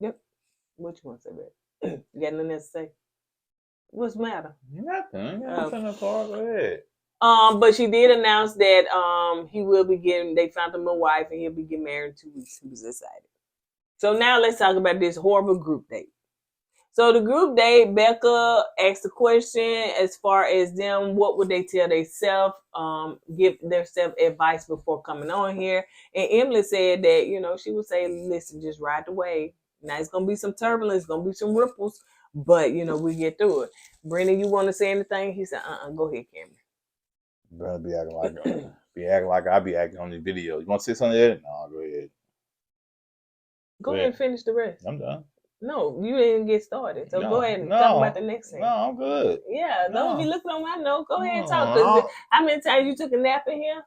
[SPEAKER 2] Yep. What you want to say, babe? You got nothing else to say? What's the matter?
[SPEAKER 1] Nothing. Go ahead.
[SPEAKER 2] But she did announce that he will be they found him a wife and he'll be getting married in 2 weeks. He was excited. So now let's talk about this horrible group date. So the group date, Becca asked the question as far as them, what would they tell themselves, give themselves advice before coming on here. And Emily said that, she would say, listen, just ride the wave. Now it's gonna be some turbulence, gonna be some ripples, but we get through it. Brennan, you want to say anything? He said, go ahead, Cameron.
[SPEAKER 1] Brother be acting like I be acting on the video. You want to say something there? No, go ahead.
[SPEAKER 2] Go ahead and finish the rest.
[SPEAKER 1] I'm done.
[SPEAKER 2] No, you didn't get started. So go ahead and talk about the next thing.
[SPEAKER 1] No, I'm good.
[SPEAKER 2] Yeah, don't be looking on my note. Go ahead and talk. Cause how many times you took a nap in here?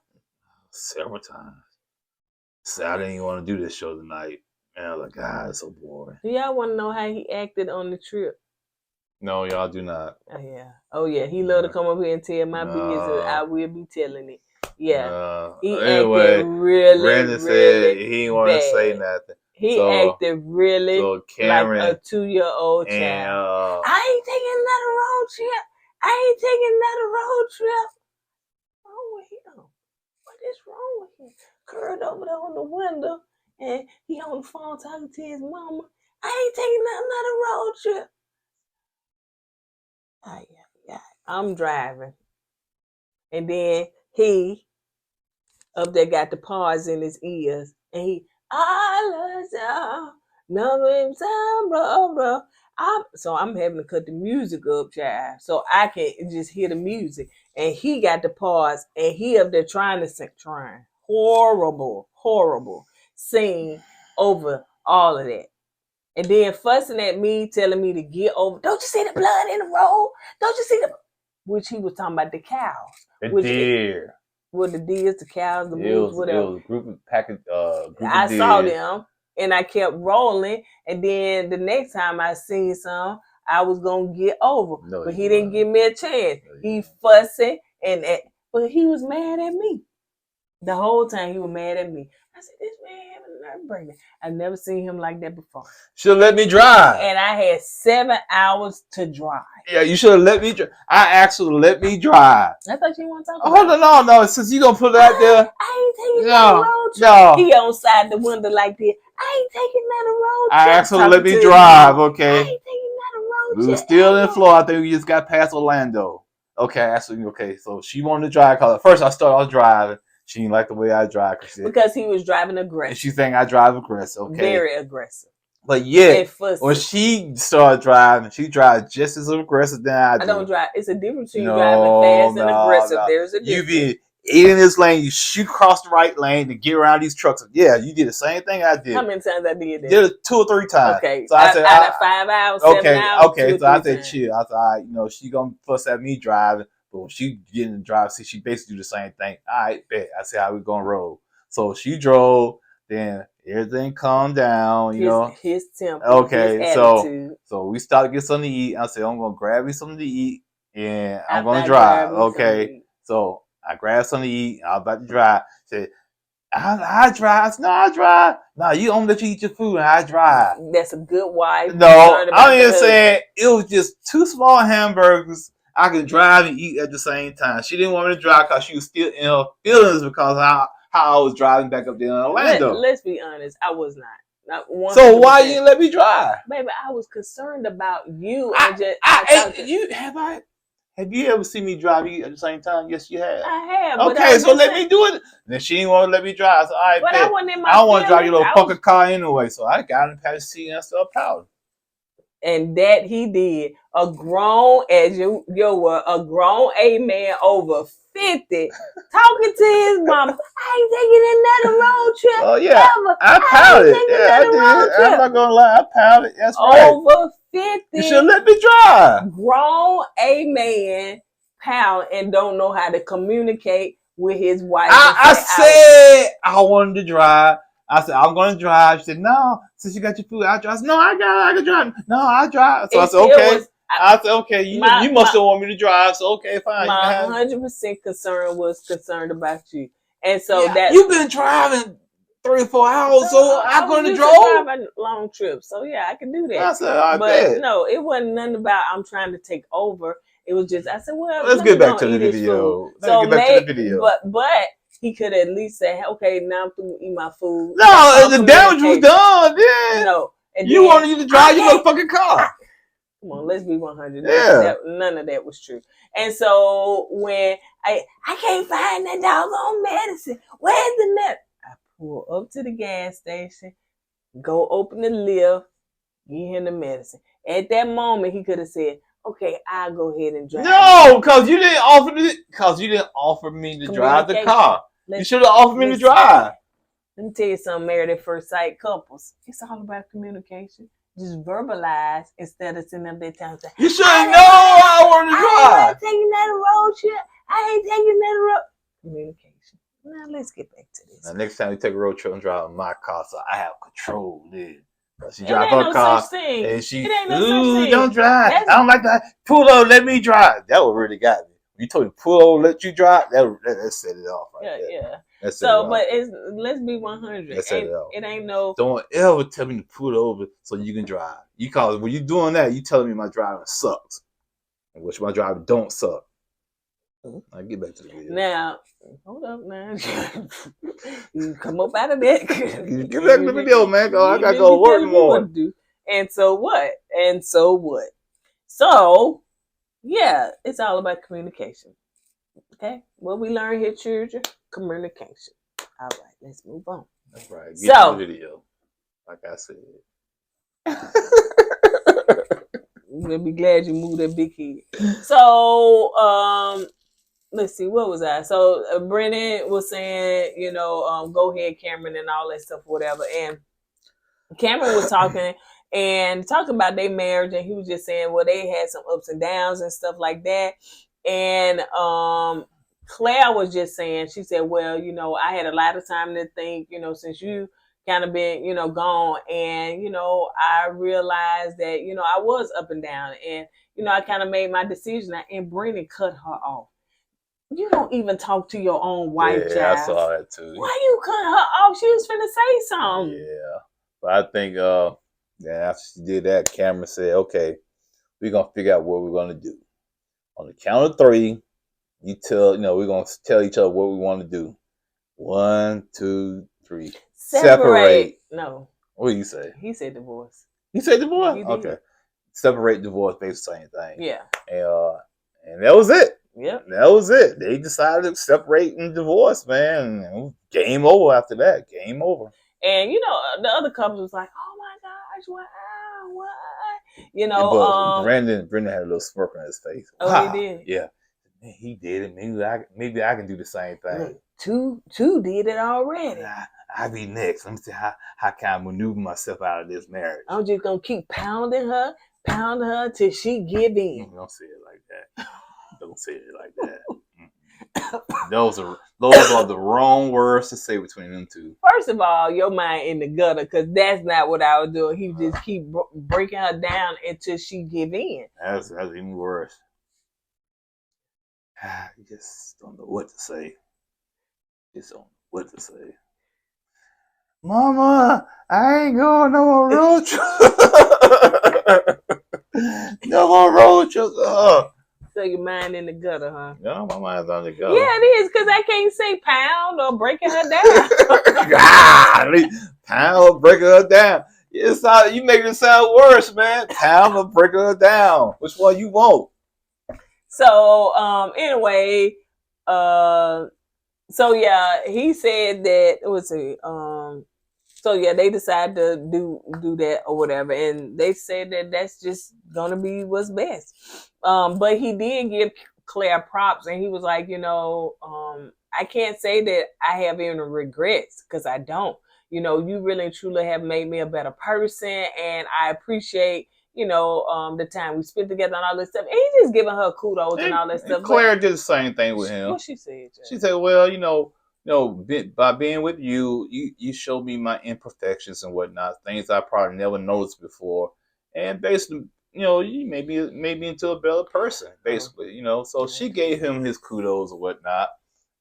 [SPEAKER 1] Several times. So I didn't even want to do this show tonight. And I was like, God, it's so boring.
[SPEAKER 2] Do y'all want to know how he acted on the trip?
[SPEAKER 1] No, y'all do not.
[SPEAKER 2] Oh yeah. He love to come up here and tell my business. I will be telling it. Yeah. He acted really,
[SPEAKER 1] Brennan said he didn't want to say nothing.
[SPEAKER 2] He acted really like a 2-year-old child. I ain't taking another road trip. Wrong with him? What is wrong with him? Curled over there on the window and he on the phone talking to his mama. I ain't taking another road trip. I'm driving. And then he up there got the paws in his ears. And he, I love you. Bro. So I'm having to cut the music up, child. So I can just hear the music. And he got the pause. And he up there trying to sing. Horrible. Sing over all of that. And then fussing at me, telling me to get over. Don't you see the blood in the road? Don't you see the... Which he was talking about the cows.
[SPEAKER 1] The deer.
[SPEAKER 2] The deers, the cows, the bulls, whatever.
[SPEAKER 1] It was a group of
[SPEAKER 2] I saw them and I kept rolling. And then the next time I seen some, I was going to get over. But he didn't give me a chance. He fussing but he was mad at me. The whole time he was mad at me. I said, this man having a nerve breaking. I've never seen him like that before.
[SPEAKER 1] Should have let me drive.
[SPEAKER 2] And I had 7 hours to drive.
[SPEAKER 1] Yeah, you should have let me drive. I asked you to let me drive.
[SPEAKER 2] I thought you want to talk about
[SPEAKER 1] it. No. Since you going to put it out there.
[SPEAKER 2] I ain't taking that road trip. No. He on side the window like this. I ain't taking that road trip.
[SPEAKER 1] I asked her to let me drive, okay?
[SPEAKER 2] I ain't taking that road trip.
[SPEAKER 1] We were still in Florida. I think we just got past Orlando. Okay, so she wanted to drive. Cause at first I started off driving. She didn't like the way I drive.
[SPEAKER 2] Because he was driving aggressive.
[SPEAKER 1] And she think I drive aggressive, okay?
[SPEAKER 2] Very aggressive.
[SPEAKER 1] But yeah, when she started driving, she drives just as aggressive than I do.
[SPEAKER 2] I don't drive. It's a difference between driving fast and aggressive. No. There's a difference.
[SPEAKER 1] You be in this lane, you shoot across the right lane to get around these trucks. Yeah, you did the same thing I did.
[SPEAKER 2] How many times I did that?
[SPEAKER 1] Did it 2 or 3 times.
[SPEAKER 2] Okay. So I said, out of 5 hours, 7 hours.
[SPEAKER 1] Okay. So I said, chill. I said, all right, she gonna fuss at me driving. But when she get in the drive seat, she basically do the same thing. All right, bet. I said, how we gonna roll? So she drove, then everything calmed down,
[SPEAKER 2] His temper,
[SPEAKER 1] okay,
[SPEAKER 2] his attitude.
[SPEAKER 1] So we started to get something to eat. I said, I'm gonna grab me something to eat and I'm gonna drive. Okay. So I grabbed something to eat. I was about to drive. Said, I drive. I said, no, I drive. No, you don't let you eat your food, and I drive.
[SPEAKER 2] That's a good wife.
[SPEAKER 1] No,
[SPEAKER 2] concerned about
[SPEAKER 1] I'm
[SPEAKER 2] the
[SPEAKER 1] just saying
[SPEAKER 2] husband.
[SPEAKER 1] it was just 2 small hamburgers. I could drive and eat at the same time. She didn't want me to drive because she was still in her feelings because how I was driving back up there in Orlando.
[SPEAKER 2] Let's be honest. I was not 100%.
[SPEAKER 1] So why you didn't let me drive?
[SPEAKER 2] Baby, I was concerned about you.
[SPEAKER 1] Have you ever seen me drive you at the same time? Yes, you have.
[SPEAKER 2] I have.
[SPEAKER 1] Okay, so let me do it. Then she didn't want to let me drive. So I
[SPEAKER 2] But
[SPEAKER 1] bet.
[SPEAKER 2] I wasn't in my
[SPEAKER 1] I don't want to drive your little
[SPEAKER 2] feelings.
[SPEAKER 1] fucking car anyway. So I got in the passenger seat and stuff proud.
[SPEAKER 2] And that he did. A grown, as you were, a grown A man over 50 talking to his mama. I ain't taking another road trip.
[SPEAKER 1] Oh yeah,
[SPEAKER 2] ever.
[SPEAKER 1] I pouted.
[SPEAKER 2] ain't taking
[SPEAKER 1] Yeah, I
[SPEAKER 2] another road
[SPEAKER 1] did.
[SPEAKER 2] trip.
[SPEAKER 1] I'm not gonna lie, I pouted. That's right.
[SPEAKER 2] Over 50.
[SPEAKER 1] You should let me drive.
[SPEAKER 2] Grown A man pound and don't know how to communicate with his wife.
[SPEAKER 1] I said I wanted to drive. I said, I'm going to drive. She said, no, since you got your food, I'll drive. I said, no, I can drive. No, I drive. So I said, okay. I said, okay, you must have want me to drive. So, okay, fine.
[SPEAKER 2] My 100% concern was concerned about you. And so that
[SPEAKER 1] you've been driving 3 or 4 hours, so I'm going to drive.
[SPEAKER 2] Driving long trips. So, yeah, I can do that.
[SPEAKER 1] I said,
[SPEAKER 2] but no, it wasn't nothing about I'm trying to take over. It was just, I said, well,
[SPEAKER 1] let's get back to the video.
[SPEAKER 2] But he could at least say, okay, now I'm through eating my food.
[SPEAKER 1] No, the damage was done. Yeah.
[SPEAKER 2] No. And
[SPEAKER 1] you wanted you to drive your motherfucking car.
[SPEAKER 2] Come on, let's be 100.
[SPEAKER 1] Yeah.
[SPEAKER 2] None of that was true. And so when I can't find that doggone medicine. Where's the medicine? I pull up to the gas station, go open the lift, give him the medicine. At that moment, he could have said, okay, I'll go ahead and drive.
[SPEAKER 1] No, because you didn't offer me to drive the car. You should have offered me to drive.
[SPEAKER 2] Let me tell you something, married at first sight couples. It's all about communication. Just verbalize instead of sitting up there telling them.
[SPEAKER 1] You should know I want to drive.
[SPEAKER 2] I ain't taking that road trip. I ain't taking that road. Communication. Now let's get back to this.
[SPEAKER 1] Now, next time we take a road trip and drive my car, so I have control then. She drive her car and she, don't drive. I don't like that. Pull over, let me drive. That would really got me. You told me pull over, let you drive. That set it off. Right there.
[SPEAKER 2] So, but let's be 100. It ain't no.
[SPEAKER 1] Don't ever tell me to pull over so you can drive. Because when you're doing that, you telling me my driving sucks, which my driving don't suck. I'll get back to the video.
[SPEAKER 2] Now, hold up, man. You come up out of that.
[SPEAKER 1] Get back to the video, man. I gotta go work more.
[SPEAKER 2] And so what? So, yeah, it's all about communication. Okay, what we learn here, children, communication. All right, let's move on.
[SPEAKER 1] That's right. Get to the video, like I said.
[SPEAKER 2] I'm gonna be glad you moved that big head. So, let's see, what was I? So, Brennan was saying, go ahead, Cameron, and all that stuff, whatever. And Cameron was talking about their marriage, and he was just saying, well, they had some ups and downs and stuff like that. And Claire was just saying, she said, well, I had a lot of time to think, since you kind of been, gone. And, I realized that, I was up and down. And, I kind of made my decision. And Brennan cut her off. You don't even talk to your own wife,
[SPEAKER 1] Yeah, I saw that too.
[SPEAKER 2] Why you cut her off? She was finna say something.
[SPEAKER 1] Yeah. But I think, after she did that, Cameron said, okay, we're going to figure out what we're going to do. On the count of 3, we're going to tell each other what we want to do. 1, 2, 3. Separate.
[SPEAKER 2] No.
[SPEAKER 1] What do you say?
[SPEAKER 2] He said divorce.
[SPEAKER 1] You said divorce? Okay. Separate, divorce, basically the same thing.
[SPEAKER 2] Yeah.
[SPEAKER 1] And that was it.
[SPEAKER 2] Yep.
[SPEAKER 1] That was it. They decided to separate and divorce, man. Game over after that. Game over.
[SPEAKER 2] And, the other couple was like, oh my gosh, what?
[SPEAKER 1] But Brennan had a little smirk on his face.
[SPEAKER 2] Oh,
[SPEAKER 1] wow.
[SPEAKER 2] He did?
[SPEAKER 1] Yeah. Man, he did it. Maybe I can do the same thing.
[SPEAKER 2] Look, two did it already.
[SPEAKER 1] I'll be next. Let me see how can I maneuver myself out of this marriage.
[SPEAKER 2] I'm just going to keep pounding her till she give in.
[SPEAKER 1] Don't say it like that. Don't say it like that. Those are the wrong words to say between them two.
[SPEAKER 2] First of all, your mind in the gutter, because that's not what I was doing. He just keep breaking her down until she give in.
[SPEAKER 1] That's even worse. You just don't know what to say. Just don't know what to say. Mama, I ain't going no more road trips. No more road trips.
[SPEAKER 2] So your mind in the gutter, huh?
[SPEAKER 1] No, my mind's on the go.
[SPEAKER 2] Yeah, it is, because I can't say pound or breaking her down.
[SPEAKER 1] Golly, pound breaking her down. You making it sound worse, man. Pound or breaking her down. Which one you want?
[SPEAKER 2] So, anyway, so yeah, he said that it was so yeah, they decided to do that or whatever, and they said that that's just gonna be what's best. But he did give Claire props, and he was like, I can't say that I have any regrets, because I don't. You really and truly have made me a better person, and I appreciate the time we spent together and all this stuff. And he's just giving her kudos and all that stuff.
[SPEAKER 1] Claire did the same thing with him.
[SPEAKER 2] What she said? Jay?
[SPEAKER 1] She said, "Well, by being with you, you showed me my imperfections and whatnot, things I probably never noticed before, and basically, you made me into a better person, basically, So she gave him his kudos or whatnot,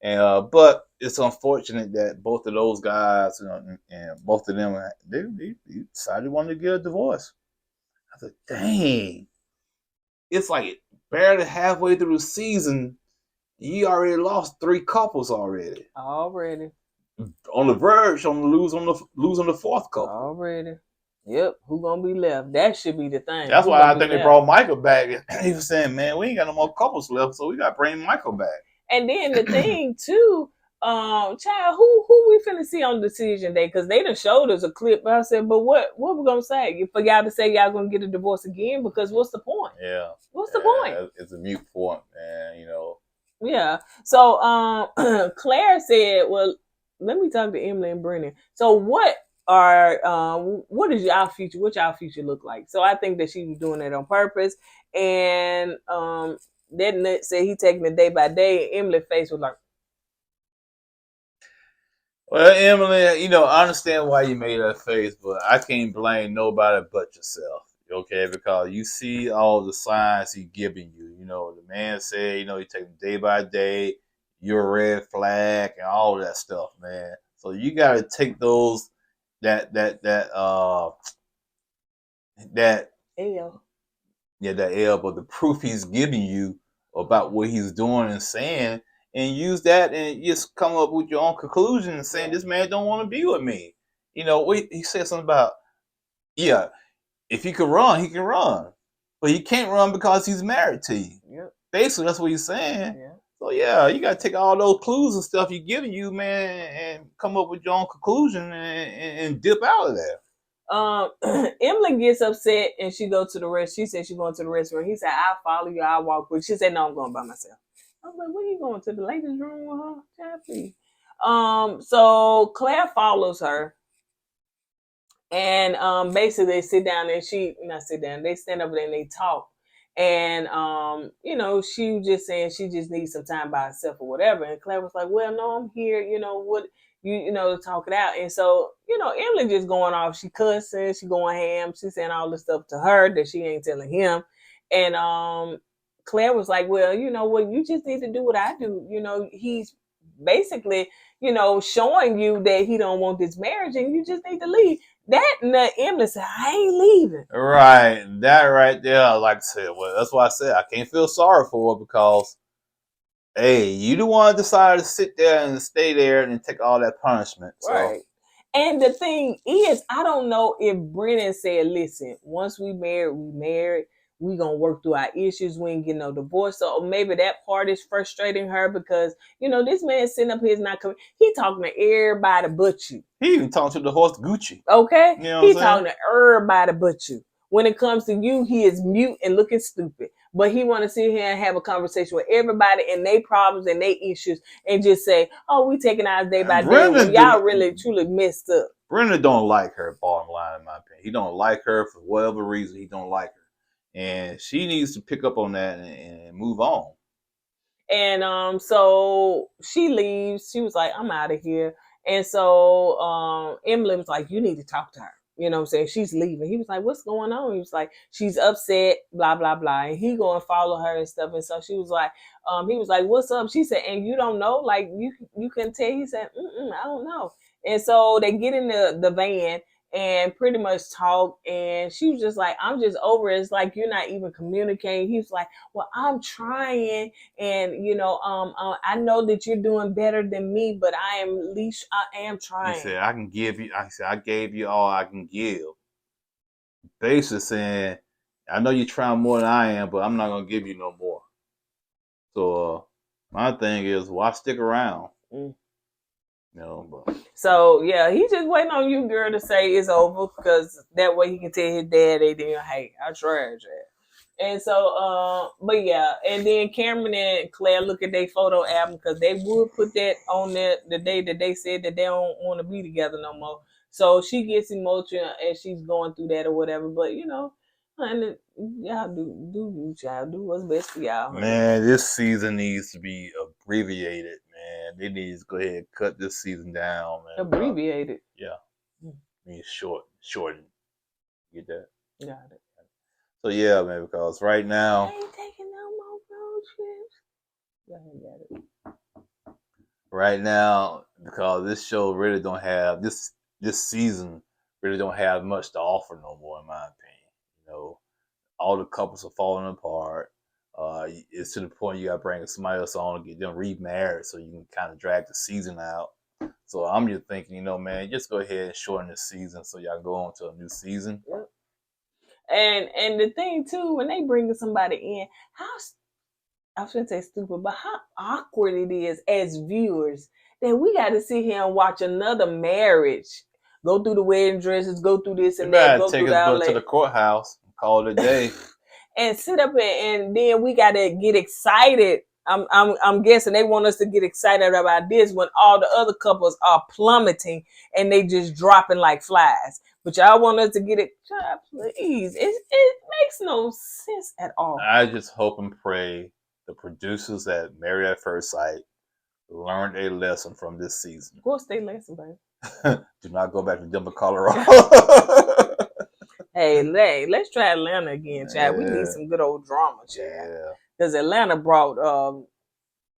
[SPEAKER 1] and but it's unfortunate that both of those guys, and both of them, they decided they wanted to get a divorce. I said, dang, it's like barely halfway through the season. You already lost 3 couples already.
[SPEAKER 2] Already.
[SPEAKER 1] On the verge, on the lose on the 4th couple.
[SPEAKER 2] Already. Yep. Who gonna be left? That should be the thing.
[SPEAKER 1] That's why I think they brought Michael back. He was saying, "Man, we ain't got no more couples left, so we got to bring Michael back."
[SPEAKER 2] And then the thing too, child, who we finna see on decision day? Because they done showed us a clip. I said, but what we gonna say for y'all to say y'all gonna get a divorce again? Because what's the point?
[SPEAKER 1] Yeah.
[SPEAKER 2] What's the point?
[SPEAKER 1] It's a mute point, man.
[SPEAKER 2] Yeah. So Claire said, well, let me talk to Emily and Brennan. So what is y'all future? What y'all future look like? So I think that she was doing it on purpose. And then said he taking it day by day. And Emily's face was like,
[SPEAKER 1] well, Emily, I understand why you made that face, but I can't blame nobody but yourself. Okay, because you see all the signs he's giving you. The man said, you take him day by day, you're a red flag and all that stuff, man. So you gotta take those that L. Yeah, that L, but the proof he's giving you about what he's doing and saying, and use that and just come up with your own conclusion and saying this man don't want to be with me. He said something about, yeah, if he can run, he can run. But he can't run because he's married to you.
[SPEAKER 2] Yep.
[SPEAKER 1] Basically, that's what he's saying.
[SPEAKER 2] Yeah.
[SPEAKER 1] So, yeah, you got to take all those clues and stuff he's giving you, man, and come up with your own conclusion and dip out of there.
[SPEAKER 2] Emily gets upset and she goes to the rest. She said she's going to the restaurant. He said, I'll follow you. I'll walk with you. She said, no, I'm going by myself. I was like, where you going, to the ladies' room with her? Jeffrey. So Claire follows her. And basically they sit down and they stand over there and they talk. And she was just saying she just needs some time by herself or whatever. And Claire was like, well, no, I'm here, to talk it out. And so, Emily just going off. She cussing, she going ham, she saying all this stuff to her that she ain't telling him. And Claire was like, well, you just need to do what I do. He's basically, showing you that he don't want this marriage and you just need to leave. That Emily said, I ain't leaving.
[SPEAKER 1] Right. That right there, like I said, well, that's why I said I can't feel sorry for her because, hey, you the one decided to sit there and stay there and take all that punishment. So.
[SPEAKER 2] Right. And the thing is, I don't know if Brennan said, listen, once we married. We gonna work through our issues. We ain't getting no divorce. So maybe that part is frustrating her because, this man sitting up here is not coming. He talking to everybody but you.
[SPEAKER 1] He even talking to the horse Gucci.
[SPEAKER 2] Okay? He talking to everybody but you. When it comes to you, he is mute and looking stupid. But he want to sit here and have a conversation with everybody and their problems and their issues and just say, oh, we taking ours day by day. When y'all really, truly messed up.
[SPEAKER 1] Brennan don't like her, bottom line, in my opinion. He don't like her for whatever reason. He don't like her. And she needs to pick up on that and move on.
[SPEAKER 2] And so she leaves. She was like, I'm out of here. And so Emily was like, you need to talk to her. You know what I'm saying? She's leaving. He was like, what's going on? He was like, she's upset, blah, blah, blah. And he go and follow her and stuff. And so she was like, he was like, what's up? She said, and you don't know? Like, you can tell? He said, I don't know. And so they get in the van and pretty much talk, and she was just like, I'm just over it. It's like you're not even communicating. He was like, well, I'm trying, and I know that you're doing better than me, but I am trying.
[SPEAKER 1] He said, I gave you all I can give. Basically saying, I know you're trying more than I am, but I'm not gonna give you no more. So my thing is, why stick around? But
[SPEAKER 2] so yeah, he just waiting on you, girl, to say it's over, because that way he can tell his dad, hey, I tried that. And so, but yeah, and then Cameron and Claire look at their photo album, because they would put that on there the day that they said that they don't want to be together no more. So she gets emotional as she's going through that or whatever. But honey, y'all do y'all do what's best for y'all. Honey.
[SPEAKER 1] Man, this season needs to be abbreviated, man. They need to go ahead and cut this season down, man.
[SPEAKER 2] Abbreviated?
[SPEAKER 1] Yeah. I mean, shortened. Get that?
[SPEAKER 2] Got it.
[SPEAKER 1] So yeah, man, because right now,
[SPEAKER 2] I ain't taking no more road trips. Go ahead, got it.
[SPEAKER 1] Right now, because this show really don't have this season really don't have much to offer no more, in my opinion. All the couples are falling apart. It's to the point you got to bring somebody else on and get them remarried, so you can kind of drag the season out. So I'm just thinking, man, just go ahead and shorten the season so y'all can go on to a new season.
[SPEAKER 2] Yep. And the thing too, when they bring somebody in, I shouldn't say stupid, but how awkward it is as viewers that we got to sit here and watch another marriage go through the wedding dresses, go through this and that, go through
[SPEAKER 1] go to the courthouse, call it a day,
[SPEAKER 2] and sit up and then we got to get excited. I'm guessing they want us to get excited about this when all the other couples are plummeting and they just dropping like flies. But y'all want us to get it, please. It makes no sense at all.
[SPEAKER 1] I just hope and pray the producers at Married at First Sight learned a lesson from this season.
[SPEAKER 2] What's their lesson, baby?
[SPEAKER 1] Do not go back to Denver, Colorado.
[SPEAKER 2] Hey, let's try Atlanta again, Chad. We need some good old drama, Chad.
[SPEAKER 1] Yeah.
[SPEAKER 2] Because Atlanta brought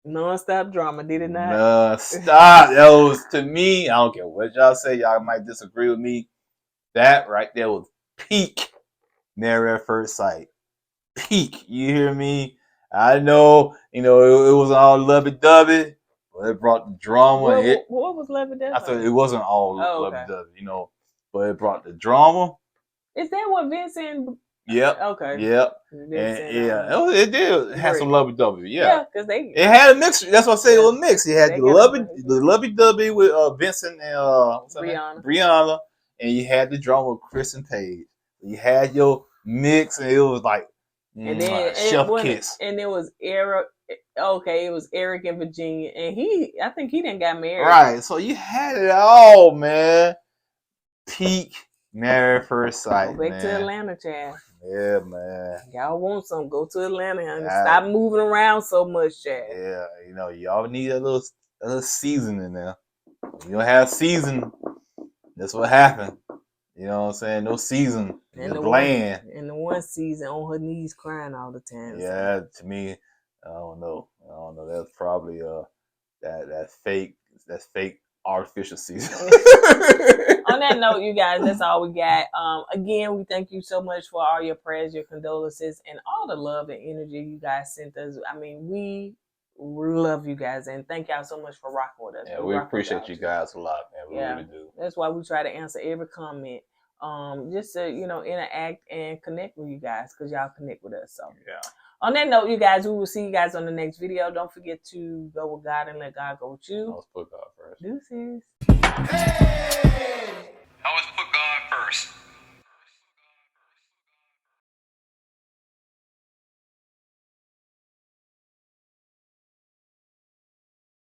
[SPEAKER 2] non-stop drama, did it not?
[SPEAKER 1] Non-stop. That was, to me, I don't care what y'all say. Y'all might disagree with me. That right there was peak Married at First Sight. Peak. You hear me? I know, it was all lovey-dovey, but it brought the drama.
[SPEAKER 2] What was lovey-dovey?
[SPEAKER 1] I thought it wasn't all lovey-dovey, but it brought the drama.
[SPEAKER 2] Is that what Vincent?
[SPEAKER 1] Yep.
[SPEAKER 2] Okay.
[SPEAKER 1] Yep. It did have some lovey-dovey. Yeah.
[SPEAKER 2] Because
[SPEAKER 1] it had a mixture. That's what I say it was mixed. It had the lovey-dovey with Vincent and Brianna, and you had the drama with Chris and Paige. You had your mix, and it was like chef kiss.
[SPEAKER 2] And it was Eric. Okay, it was Eric and Virginia, and I think he didn't got married.
[SPEAKER 1] Right. So you had it all, man. Peak Married at First Sight.
[SPEAKER 2] Go back to Atlanta, Chad.
[SPEAKER 1] Yeah, man.
[SPEAKER 2] Y'all want some? Go to Atlanta and stop moving around so much, Chad.
[SPEAKER 1] Yeah, y'all need a little season in there. You don't have season. That's what happened. You know what I'm saying? No season. Just bland.
[SPEAKER 2] And the one season on her knees crying all the time.
[SPEAKER 1] Yeah, to me, I don't know. That's probably that fake artificial season.
[SPEAKER 2] On that note, you guys, that's all we got. Again, we thank you so much for all your prayers, your condolences, and all the love and energy you guys sent us. I mean, we love you guys, and thank y'all so much for rocking with us.
[SPEAKER 1] Yeah, we appreciate you guys a lot, man. We really do.
[SPEAKER 2] That's why we try to answer every comment, just to interact and connect with you guys, because y'all connect with us. So
[SPEAKER 1] yeah.
[SPEAKER 2] On that note, you guys, we will see you guys on the next video. Don't forget to go with God and let God go with you.
[SPEAKER 1] Let's put God first.
[SPEAKER 2] Deuces.
[SPEAKER 3] Hey!